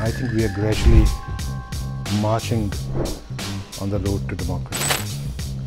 I think we are gradually marching on the road to democracy.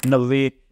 90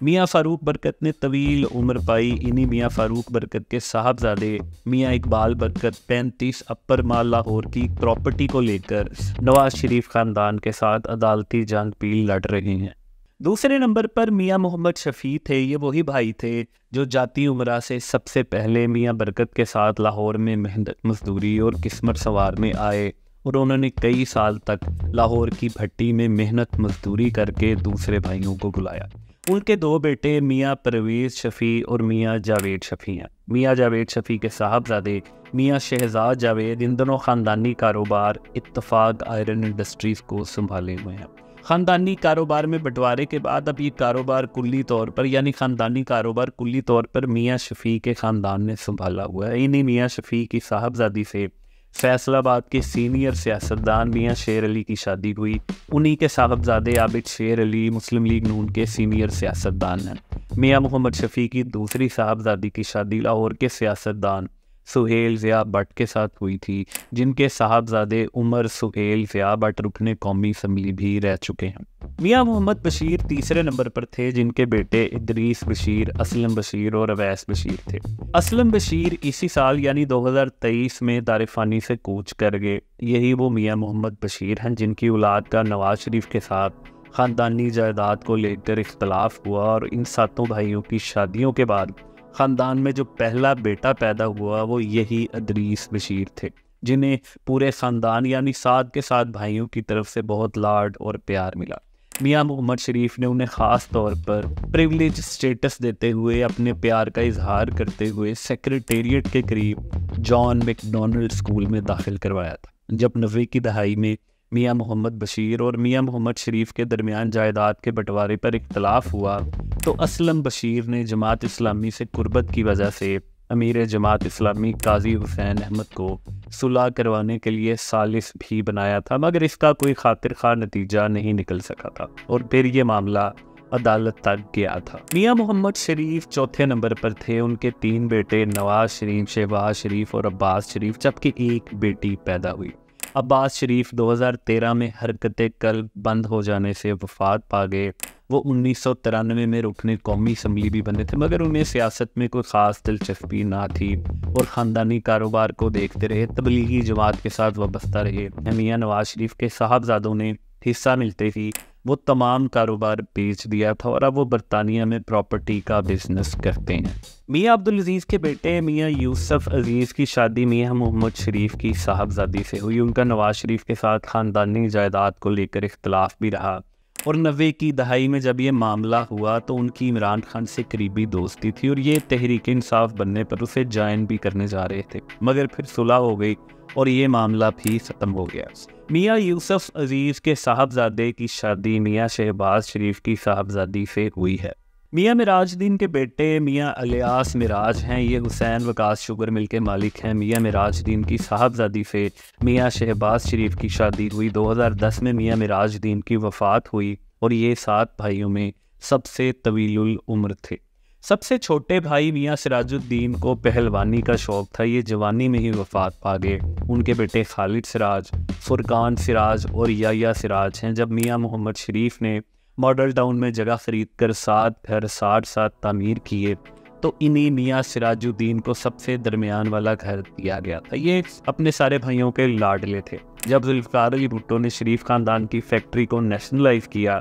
میاں فاروق برکت نے طویل عمر پائی. انہی میاں فاروق برکت کے صاحبزادے میاں اقبال برکت 35 اپر مال لاہور کی پراپرٹی کو لے کر نواز شریف خاندان کے ساتھ عدالتی جنگ بھی لڑ رہے ہیں. دوسرے نمبر پر میاں محمد شفیع تھے. یہ وہی بھائی تھے جو جاتی عمرہ سے سب سے پہلے میاں برکت کے ساتھ لاہور میں محنت مزدوری اور قسمت سوار میں آئے, اور انہوں نے کئی سال تک لاہور کی بھٹی میں محنت مزدوری کر کے دوسرے بھائیوں کو بلایا. ان کے 2 بیٹے میاں پرویز شفیع اور میاں جاوید شفیع ہیں. میاں جاوید شفیع کے صاحبزادے میاں شہزاد جاوید ان دونوں خاندانی کاروبار اتفاق آئرن انڈسٹریز کو سنبھالے ہوئے ہیں. خاندانی کاروبار میں بٹوارے کے بعد اب یہ کاروبار کلی طور پر یعنی خاندانی کاروبار کلی طور پر میاں شفیع کے خاندان نے سنبھالا ہوا ہے. انہی میاں شفیع کی صاحبزادی سے فیصل آباد کے سینئر سیاستدان میاں شیر علی کی شادی ہوئی. انہی کے صاحبزادے عابد شیر علی مسلم لیگ نون کے سینئر سیاستدان ہیں. میاں محمد شفیع کی دوسری صاحبزادی کی شادی لاہور کے سیاستدان سہیل ضیاء بٹ کے ساتھ ہوئی تھی, جن کے صاحبزادے عمر سہیل ضیاء بٹ رکن قومی اسمبلی بھی رہ چکے ہیں. میاں محمد بشیر تیسرے نمبر پر تھے, جن کے بیٹے ادریس بشیر, اسلم بشیر اور اویس بشیر تھے. اسلم بشیر اسی سال یعنی 2023 میں دار فانی سے کوچ کر گئے. یہی وہ میاں محمد بشیر ہیں جن کی اولاد کا نواز شریف کے ساتھ خاندانی جائیداد کو لے کر اختلاف ہوا, اور ان 7 بھائیوں کی شادیوں کے بعد خاندان میں جو پہلا بیٹا پیدا ہوا وہ یہی ادریس بشیر تھے, جنہیں پورے خاندان یعنی 7 کے 7 بھائیوں کی طرف سے بہت لاڈ اور پیار ملا. میاں محمد شریف نے انہیں خاص طور پر پریولیج سٹیٹس دیتے ہوئے اپنے پیار کا اظہار کرتے ہوئے سیکریٹریٹ کے قریب جان میک ڈونلڈ اسکول میں داخل کروایا تھا. جب 90 کی دہائی میں میاں محمد بشیر اور میاں محمد شریف کے درمیان جائیداد کے بٹوارے پر اختلاف ہوا تو اسلم بشیر نے جماعت اسلامی سے قربت کی وجہ سے امیر جماعت اسلامی قاضی حسین احمد کو صلح کروانے کے لیے ثالث بھی بنایا تھا, مگر اس کا کوئی خاطر خواہ نتیجہ نہیں نکل سکا تھا اور پھر یہ معاملہ عدالت تک گیا تھا. میاں محمد شریف چوتھے نمبر پر تھے. ان کے 3 بیٹے نواز شریف, شہباز شریف اور عباس شریف, جبکہ ایک بیٹی پیدا ہوئی. عباس شریف 2013 میں حرکت قلب بند ہو جانے سے وفات پا گئے. وہ 1993 میں رکن قومی اسمبلی بھی بنے تھے, مگر انہیں سیاست میں کوئی خاص دلچسپی نہ تھی اور خاندانی کاروبار کو دیکھتے رہے. تبلیغی جماعت کے ساتھ وابستہ رہے. میاں نواز شریف کے صاحبزادوں نے حصہ ملتے ہی وہ تمام کاروبار بیچ دیا تھا اور اب وہ برطانیہ میں پراپرٹی کا بزنس کرتے ہیں. میاں عبدالعزیز کے بیٹے میاں یوسف عزیز کی شادی میاں محمد شریف کی صاحبزادی سے ہوئی. ان کا نواز شریف کے ساتھ خاندانی جائیداد کو لے کر اختلاف بھی رہا, اور 90 کی دہائی میں جب یہ معاملہ ہوا تو ان کی عمران خان سے قریبی دوستی تھی اور یہ تحریک انصاف بننے پر اسے جوائن بھی کرنے جا رہے تھے, مگر پھر صلح ہو گئی اور یہ معاملہ بھی ختم ہو گیا. میاں یوسف عزیز کے صاحبزادے کی شادی میاں شہباز شریف کی صاحبزادی سے ہوئی ہے. میاں معراج الدین کے بیٹے میاں الیاس معراج ہیں. یہ حسین وکاس شوگر مل کے مالک ہیں. میاں معراج الدین کی صاحبزادی سے میاں شہباز شریف کی شادی ہوئی. 2010 میں میاں معراج الدین کی وفات ہوئی اور یہ 7 بھائیوں میں سب سے طویل العمر تھے. سب سے چھوٹے بھائی میاں سراج الدین کو پہلوانی کا شوق تھا. یہ جوانی میں ہی وفات پا گئے. ان کے بیٹے خالد سراج, فرقان سراج اور یحییٰ سراج ہیں. جب میاں محمد شریف نے ماڈل ٹاؤن میں جگہ خرید کر 7 گھر 60 تعمیر کیے تو انہی میاں سراج الدین کو سب سے درمیان والا گھر دیا گیا تھا. یہ اپنے سارے بھائیوں کے لاڈلے تھے. جب ذوالفقار علی بھٹو نے شریف خاندان کی فیکٹری کو نیشنلائز کیا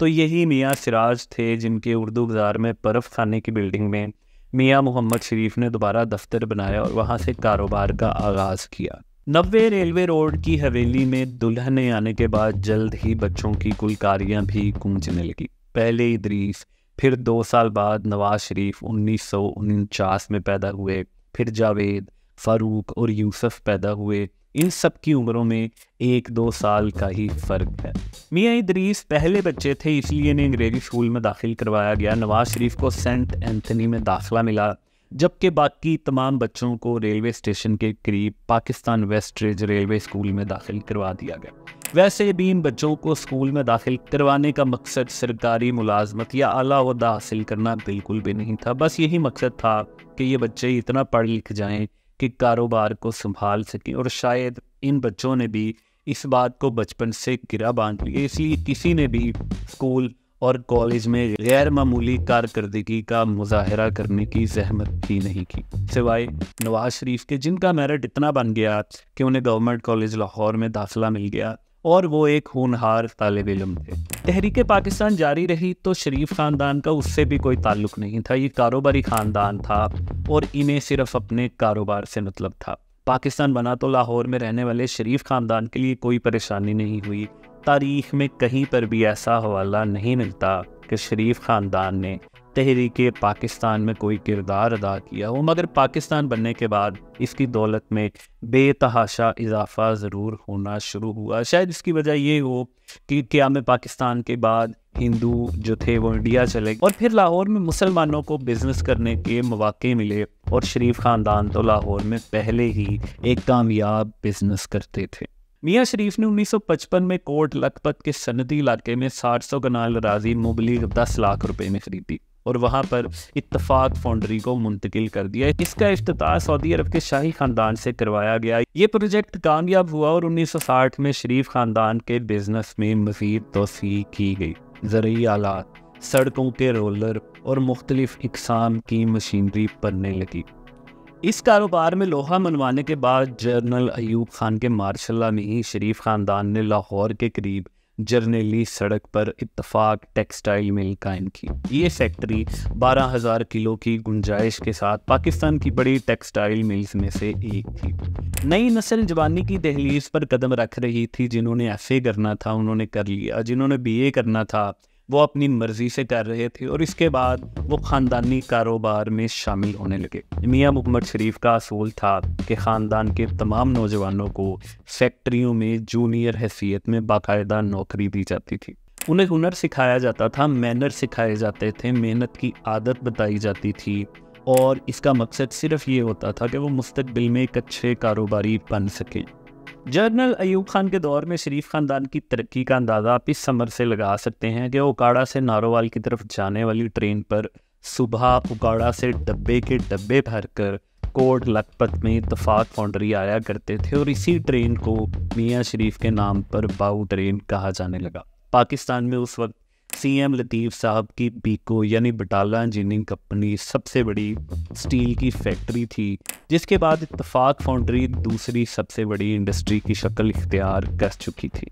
تو یہی میاں سراج تھے جن کے اردو بازار میں برف خانے کی بلڈنگ میں میاں محمد شریف نے دوبارہ دفتر بنایا اور وہاں سے کاروبار کا آغاز کیا. 90 ریلوے روڈ کی حویلی میں دلہنیں آنے کے بعد جلد ہی بچوں کی گلکاریاں بھی گونجنے لگی. پہلے ادریس, پھر 2 سال بعد نواز شریف 1949 میں پیدا ہوئے, پھر جاوید, فاروق اور یوسف پیدا ہوئے. ان سب کی عمروں میں 1-2 سال کا ہی فرق ہے. میاں ادریس پہلے بچے تھے اس لیے انہیں انگریزی اسکول میں داخل کروایا گیا. نواز شریف کو سینٹ اینتھنی میں داخلہ ملا, جبکہ باقی تمام بچوں کو ریلوے اسٹیشن کے قریب پاکستان ویسٹ ریج ریلوے اسکول میں داخل کروا دیا گیا. ویسے بھی ان بچوں کو اسکول میں داخل کروانے کا مقصد سرکاری ملازمت یا اعلیٰ عہدہ حاصل کرنا بالکل بھی نہیں تھا. بس یہی مقصد تھا کہ یہ بچے اتنا پڑھ لکھ جائیں کہ کاروبار کو سنبھال سکیں, اور شاید ان بچوں نے بھی اس بات کو بچپن سے گرہ باندھ لیا, اس لیے کسی نے بھی اسکول اور کالج میں غیر معمولی کارکردگی کا مظاہرہ کرنے کی زحمت بھی نہیں کی، سوائے نواز شریف کے، جن کا میرٹ اتنا بن گیا کہ انہیں گورنمنٹ کالج لاہور میں داخلہ مل گیا اور وہ ایک ہونہار طالب علم تھے۔ تحریک پاکستان جاری رہی تو شریف خاندان کا اس سے بھی کوئی تعلق نہیں تھا، یہ کاروباری خاندان تھا اور انہیں صرف اپنے کاروبار سے مطلب تھا۔ پاکستان بنا تو لاہور میں رہنے والے شریف خاندان کے لیے کوئی پریشانی نہیں ہوئی۔ تاریخ میں کہیں پر بھی ایسا حوالہ نہیں ملتا کہ شریف خاندان نے تحریک پاکستان میں کوئی کردار ادا کیا ہو، مگر پاکستان بننے کے بعد اس کی دولت میں بے تحاشا اضافہ ضرور ہونا شروع ہوا۔ شاید اس کی وجہ یہ ہو کہ قیام پاکستان کے بعد ہندو جو تھے وہ انڈیا چلے اور پھر لاہور میں مسلمانوں کو بزنس کرنے کے مواقع ملے، اور شریف خاندان تو لاہور میں پہلے ہی ایک کامیاب بزنس کرتے تھے۔ میاں شریف نے 1955 میں کوٹ لکھپت کے صنعتی علاقے میں 700 کنال اراضی مبلغ 10 لاکھ روپے میں خریدی اور وہاں پر اتفاق فاؤنڈری کو منتقل کر دیا۔ اس کا افتتاح سعودی عرب کے شاہی خاندان سے کروایا گیا۔ یہ پروجیکٹ کامیاب ہوا اور 1960 میں شریف خاندان کے بزنس میں مزید توسیع کی گئی۔ زرعی آلات، سڑکوں کے رولر اور مختلف اقسام کی مشینری بننے لگی۔ اس کاروبار میں لوہا منوانے کے بعد جنرل ایوب خان کے مارشل میں ہی شریف خاندان نے لاہور کے قریب جرنیلی سڑک پر اتفاق ٹیکسٹائل مل قائم کی۔ یہ فیکٹری 12,000 کلو کی گنجائش کے ساتھ پاکستان کی بڑی ٹیکسٹائل ملز میں سے ایک تھی۔ نئی نسل جوانی کی دہلیز پر قدم رکھ رہی تھی، جنہوں نے ایف اے کرنا تھا انہوں نے کر لیا، جنہوں نے بی اے کرنا تھا وہ اپنی مرضی سے کر رہے تھے، اور اس کے بعد وہ خاندانی کاروبار میں شامل ہونے لگے۔ میاں محمد شریف کا اصول تھا کہ خاندان کے تمام نوجوانوں کو فیکٹریوں میں جونیئر حیثیت میں باقاعدہ نوکری دی جاتی تھی، انہیں ہنر سکھایا جاتا تھا، مینر سکھائے جاتے تھے، محنت کی عادت بتائی جاتی تھی، اور اس کا مقصد صرف یہ ہوتا تھا کہ وہ مستقبل میں ایک اچھے کاروباری بن سکے۔ جنرل ایوب خان کے دور میں شریف خاندان کی ترقی کا اندازہ آپ اس سمر سے لگا سکتے ہیں کہ اوکاڑا سے نارووال کی طرف جانے والی ٹرین پر صبح اوکاڑا سے ڈبے کے ڈبے بھر کر کوٹ لکھپت میں اتفاق فاؤنڈری آیا کرتے تھے، اور اسی ٹرین کو میاں شریف کے نام پر باؤ ٹرین کہا جانے لگا۔ پاکستان میں اس وقت سی ایم لطیف صاحب کی بیکو یعنی بٹالہ انجینئرنگ کمپنی سب سے بڑی سٹیل کی فیکٹری تھی، جس کے بعد اتفاق فاؤنڈری دوسری سب سے بڑی انڈسٹری کی شکل اختیار کر چکی تھی۔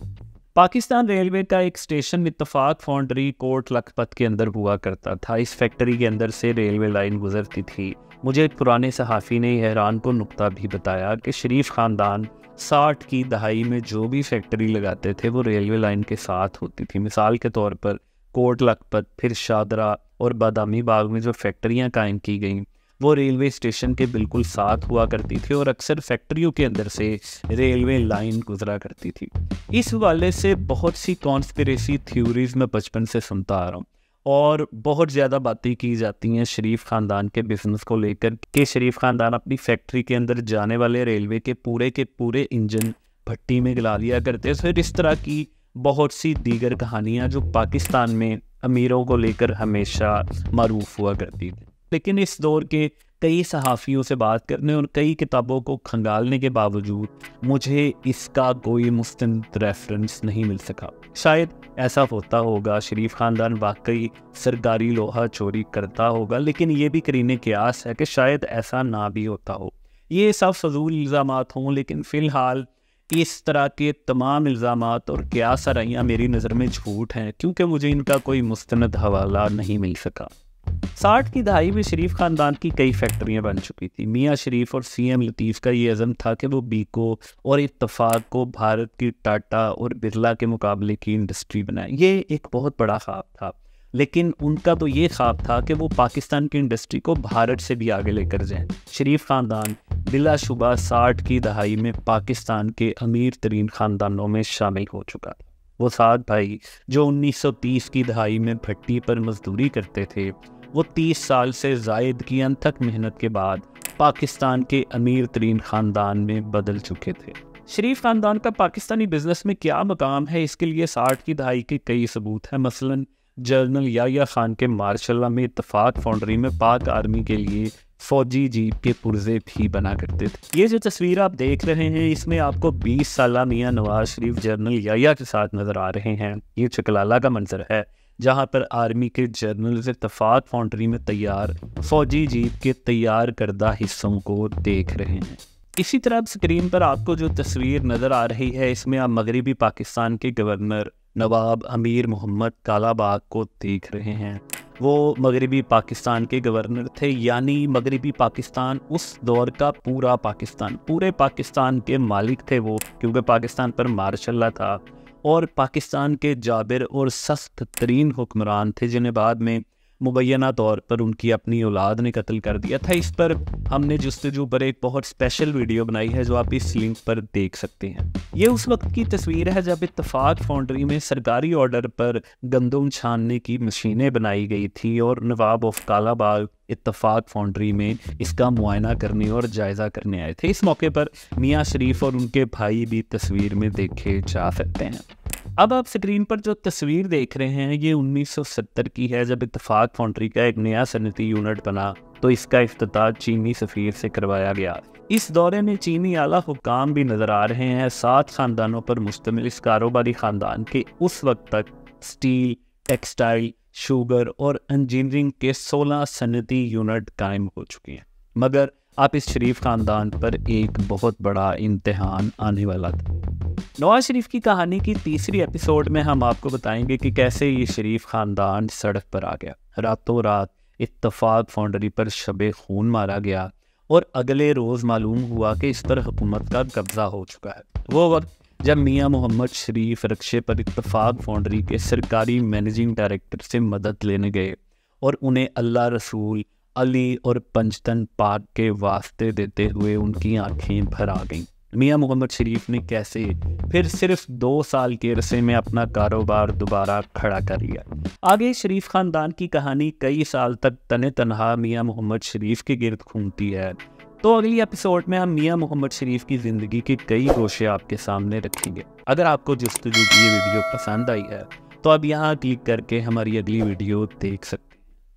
پاکستان ریلوے کا ایک اسٹیشن اتفاق فاؤنڈری کوٹ لکھپت کے اندر ہوا کرتا تھا۔ اس فیکٹری کے اندر سے ریلوے لائن گزرتی تھی۔ مجھے ایک پرانے صحافی نے حیران کن نکتہ بھی بتایا کہ شریف خاندان 60 کی دہائی میں جو بھی فیکٹری لگاتے تھے وہ ریلوے لائن کے ساتھ ہوتی تھی۔ مثال کے طور پر کوٹ لکھپت، پھر شادرہ اور بادامی باغ میں جو فیکٹریاں قائم کی گئیں وہ ریلوے اسٹیشن کے بالکل ساتھ ہوا کرتی تھی، اور اکثر فیکٹریوں کے اندر سے ریلوے لائن گزرا کرتی تھی۔ اس حوالے سے بہت سی کانسپریسی تھیوریز میں بچپن سے سنتا آ رہا ہوں، اور بہت زیادہ باتیں کی جاتی ہیں شریف خاندان کے بزنس کو لے کر کہ شریف خاندان اپنی فیکٹری کے اندر جانے والے ریلوے کے پورے انجن بھٹی میں گلا دیا کرتے۔ پھر اس طرح کی بہت سی دیگر کہانیاں جو پاکستان میں امیروں کو لے کر ہمیشہ معروف ہوا کرتی تھی، لیکن اس دور کے کئی صحافیوں سے بات کرنے اور کئی کتابوں کو کھنگالنے کے باوجود مجھے اس کا کوئی مستند ریفرنس نہیں مل سکا۔ شاید ایسا ہوتا ہوگا، شریف خاندان واقعی سرکاری لوہا چوری کرتا ہوگا، لیکن یہ بھی قرینِ قیاس ہے کہ شاید ایسا نہ بھی ہوتا ہو۔ یہ سب فضول الزامات ہوں، لیکن فی الحال اس طرح کے تمام الزامات اور قیاس آرائیاں میری نظر میں جھوٹ ہیں، کیونکہ مجھے ان کا کوئی مستند حوالہ نہیں مل سکا۔ 60 کی دہائی میں شریف خاندان کی کئی فیکٹریاں بن چکی تھی۔ میاں شریف اور سی ایم لطیف کا یہ عزم تھا کہ وہ بیکو اور اتفاق کو بھارت کی ٹاٹا اور برلا کے مقابلے کی انڈسٹری بنائے۔ یہ ایک بہت بڑا خواب تھا، لیکن ان کا تو یہ خواب تھا کہ وہ پاکستان کی انڈسٹری کو بھارت سے بھی آگے لے کر جائیں۔ شریف خاندان بلا شبہ 60 کی دہائی میں پاکستان کے امیر ترین خاندانوں میں شامل ہو چکا تھا۔ وہ 7 بھائی جو 1930 کی دہائی میں بھٹی پر مزدوری کرتے تھے، وہ 30 سال سے زائد کی انتھک محنت کے بعد پاکستان کے امیر ترین خاندان میں بدل چکے تھے۔ شریف خاندان کا پاکستانی بزنس میں کیا مقام ہے، اس کے لیے 60 کی دہائی کے کئی ثبوت ہیں۔ مثلاً جنرل یحییٰ خان کے مارشل میں اتفاق فاؤنڈری میں پاک آرمی کے لیے فوجی جیپ کے پرزے بھی بنا کرتے تھے۔ یہ جو تصویر آپ دیکھ رہے ہیں اس میں آپ کو 20 سالہ میاں نواز شریف جنرل یحییٰ کے ساتھ نظر آ رہے ہیں۔ یہ چکلالہ کا منظر ہے جہاں پر آرمی کے جنرلز اتفاق فاؤنڈری میں تیار فوجی جیپ کے تیار کردہ حصوں کو دیکھ رہے ہیں۔ اسی طرح اسکرین پر آپ کو جو تصویر نظر آ رہی ہے، اس میں آپ مغربی پاکستان کے گورنر نواب امیر محمد کالا باغ کو دیکھ رہے ہیں۔ وہ مغربی پاکستان کے گورنر تھے، یعنی مغربی پاکستان اس دور کا پورے پاکستان کے مالک تھے وہ، کیونکہ پاکستان پر مارشل لا تھا، اور پاکستان کے جابر اور سخت ترین حکمران تھے جنہیں بعد میں مبینہ طور پر ان کی اپنی اولاد نے قتل کر دیا تھا۔ اس پر ہم نے جستجو پر ایک بہت اسپیشل ویڈیو بنائی ہے جو آپ اس لنک پر دیکھ سکتے ہیں۔ یہ اس وقت کی تصویر ہے جب اتفاق فاؤنڈری میں سرکاری آرڈر پر گندم چھاننے کی مشینیں بنائی گئی تھی اور نواب آف کالا باغ اتفاق فاؤنڈری میں اس کا معائنہ کرنے اور جائزہ کرنے آئے تھے۔ اس موقع پر میاں شریف اور ان کے بھائی بھی تصویر میں دیکھے جا سکتے ہیں۔ اب آپ سکرین پر جو تصویر دیکھ رہے ہیں یہ 1970 کی ہے، جب اتفاق فاؤنڈری کا ایک نیا صنعتی یونٹ بنا تو اس کا افتتاح چینی سفیر سے کروایا گیا۔ اس دورے میں چینی اعلیٰ حکام بھی نظر آ رہے ہیں۔ 7 خاندانوں پر مشتمل اس کاروباری خاندان کے اس وقت تک سٹیل، ٹیکسٹائل، شوگر اور انجینئرنگ کے 16 صنعتی یونٹ قائم ہو چکے ہیں، مگر آپ اس شریف خاندان پر ایک بہت بڑا امتحان آنے والا تھا۔ نواز شریف کی کہانی کی تیسری ایپیسوڈ میں ہم آپ کو بتائیں گے کہ کیسے یہ شریف خاندان سڑک پر آ گیا، راتوں رات اتفاق فاؤنڈری پر شب خون مارا گیا اور اگلے روز معلوم ہوا کہ اس پر حکومت کا قبضہ ہو چکا ہے۔ وہ وقت جب میاں محمد شریف رکشے پر اتفاق فاؤنڈری کے سرکاری مینیجنگ ڈائریکٹر سے مدد لینے گئے اور انہیں اللہ رسول علی اور پنجتن پاک کے واسطے دیتے ہوئے ان کی آنکھیں بھر آ گئیں۔ میاں محمد شریف نے کیسے پھر صرف 2 سال کے عرصے میں اپنا کاروبار دوبارہ کھڑا کر لیا۔ آگے شریف خاندان کی کہانی کئی سال تک تنے تنہا میاں محمد شریف کے گرد گھومتی ہے، تو اگلی ایپیسوڈ میں ہم میاں محمد شریف کی زندگی کے کئی گوشے آپ کے سامنے رکھیں گے۔ اگر آپ کو جستجو کی یہ ویڈیو پسند آئی ہے تو اب یہاں کلک کر کے ہماری اگلی ویڈیو دیکھ سکتے ہیں۔